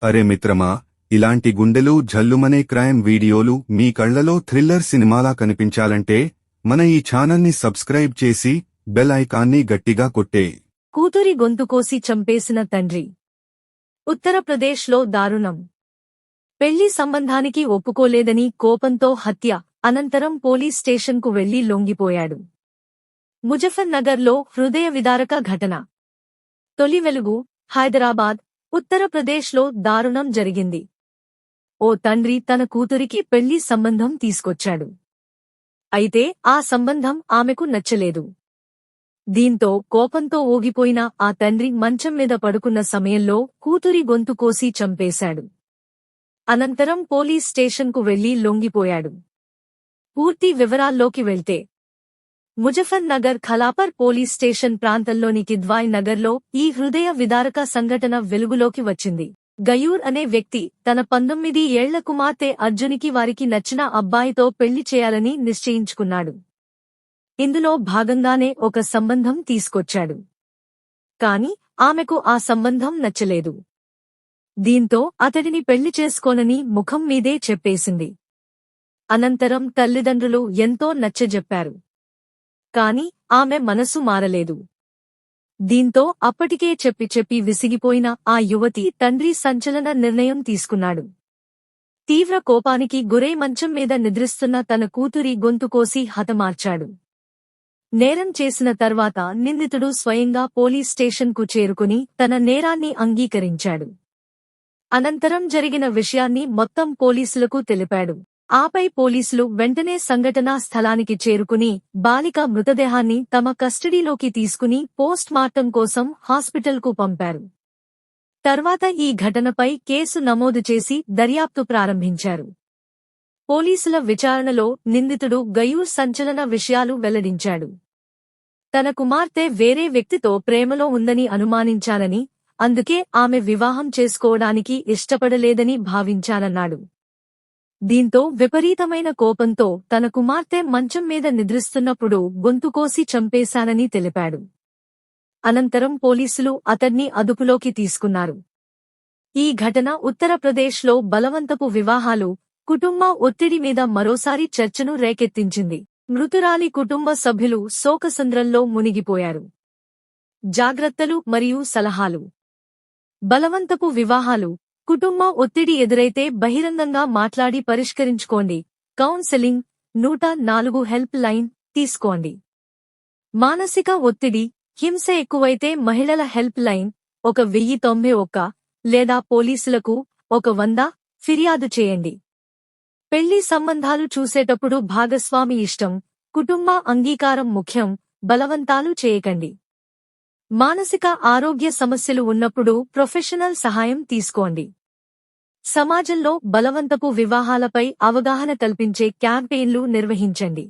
అరే మిత్రమా, ఇలాంటి గుండెలు జల్లుమనే క్రైమ్ వీడియోలు మీ కళ్లలో థ్రిల్లర్ సినిమాలా కనిపించాలంటే మన ఈ ఛానల్ని సబ్స్క్రైబ్ చేసి బెల్ ఐకాన్ని గట్టిగా కొట్టే. కూతురి గొంతు కోసి చంపేసిన తండ్రి. ఉత్తరప్రదేశ్లో దారుణం. పెళ్లి సంబంధానికి ఒప్పుకోలేదని కోపంతో హత్య, అనంతరం పోలీస్ స్టేషన్కు వెళ్లి లొంగిపోయాడు. ముజఫర్ నగర్లో హృదయ విదారక ఘటన. తొలి వెలుగు, హైదరాబాద్, ఉత్తరప్రదేశ్లో దారుణం జరిగింది. ఓ తండ్రి తన కూతురికి పెళ్లి సంబంధం తీసుకొచ్చాడు. అయితే ఆ సంబంధం ఆమెకు నచ్చలేదు. దీంతో కోపంతో ఊగిపోయిన ఆ తండ్రి మంచం మీద పడుకున్న సమయంలో కూతురి గొంతు కోసి చంపేశాడు. అనంతరం పోలీస్ స్టేషన్కు వెళ్లి లొంగిపోయాడు. పూర్తి వివరాల్లోకి వెళ్తే, ముజఫర్ నగర్ ఖలాపర్ పోలీస్ స్టేషన్ ప్రాంతంలోని కిద్వాయ్ నగర్లో ఈ హృదయ విదారక సంఘటన వెలుగులోకి వచ్చింది. గయూర్ అనే వ్యక్తి తన 19 ఏళ్ల కుమార్తె అర్జునికి వారికి నచ్చిన అబ్బాయితో పెళ్లి చేయాలని నిశ్చయించుకున్నాడు. ఇందులో భాగంగానే ఒక సంబంధం తీసుకొచ్చాడు. కాని ఆమెకు ఆ సంబంధం నచ్చలేదు. దీంతో అతడిని పెళ్లి చేసుకోనని ముఖం మీదే చెప్పేసింది. అనంతరం తల్లిదండ్రులు ఎంతో నచ్చజెప్పారు. కాని ఆమె మనసు మారలేదు. దీంతో అప్పటికే చెప్పి విసిగిపోయిన ఆ యువతి తండ్రి సంచలన నిర్ణయం తీసుకున్నాడు. తీవ్ర కోపానికి గురై మంచం మీద నిద్రిస్తున్న తన కూతురి గొంతు కోసి హతమార్చాడు. నేరం చేసిన తర్వాత నిందితుడు స్వయంగా పోలీస్ స్టేషన్కు చేరుకుని తన నేరాన్ని అంగీకరించాడు. అనంతరం జరిగిన విషయాన్ని మొత్తం పోలీసులకు తెలిపాడు. ఆపై పోలీసులు వెంటనే సంఘటనా స్థలానికి చేరుకుని బాలిక మృతదేహాన్ని తమ కస్టడీలోకి తీసుకుని పోస్ట్ మార్టం కోసం హాస్పిటల్కు పంపారు. తర్వాత ఈ ఘటనపై కేసు నమోదు చేసి దర్యాప్తు ప్రారంభించారు. పోలీసుల విచారణలో నిందితుడు గయూర్ సంచలన విషయాలు వెల్లడించాడు. తన కుమార్తె వేరే వ్యక్తితో ప్రేమలో ఉందని అనుమానించానని, అందుకే ఆమె వివాహం చేసుకోవడానికి ఇష్టపడలేదని భావించానన్నాడు. దీంతో విపరీతమైన కోపంతో తన కుమార్తె మంచం మీద నిద్రిస్తున్నప్పుడు గొంతు కోసి చంపేశానని తెలిపాడు. అనంతరం పోలీసులు అతడ్ని అదుపులోకి తీసుకున్నారు. ఈ ఘటన ఉత్తరప్రదేశ్లో బలవంతపు వివాహాలు, కుటుంబ ఒత్తిడి మీద మరోసారి చర్చను రేకెత్తించింది. మృతురాలి కుటుంబ సభ్యులు శోకసంద్రంలో మునిగిపోయారు. జాగ్రత్తలు మరియు సలహాలు. బలవంతపు వివాహాలు, కుటుంబ ఒత్తిడి ఎదురైతే బహిరంగంగా మాట్లాడి పరిష్కరించుకోండి. కౌన్సెలింగ్, 104 హెల్ప్ లైన్ తీసుకోండి. మానసిక ఒత్తిడి, హింస ఎక్కువైతే మహిళల హెల్ప్ లైన్ 1091 లేదా పోలీసులకు 100 ఫిర్యాదు చేయండి. పెళ్లి సంబంధాలు చూసేటప్పుడు భాగస్వామి ఇష్టం, కుటుంబ అంగీకారం ముఖ్యం. బలవంతాలు చేయకండి. మానసిక ఆరోగ్య సమస్యలు ఉన్నప్పుడు ప్రొఫెషనల్ సహాయం తీసుకోండి. సమాజంలో బలవంతపు వివాహాలపై అవగాహన కల్పించే క్యాంపెయిన్లు నిర్వహించండి.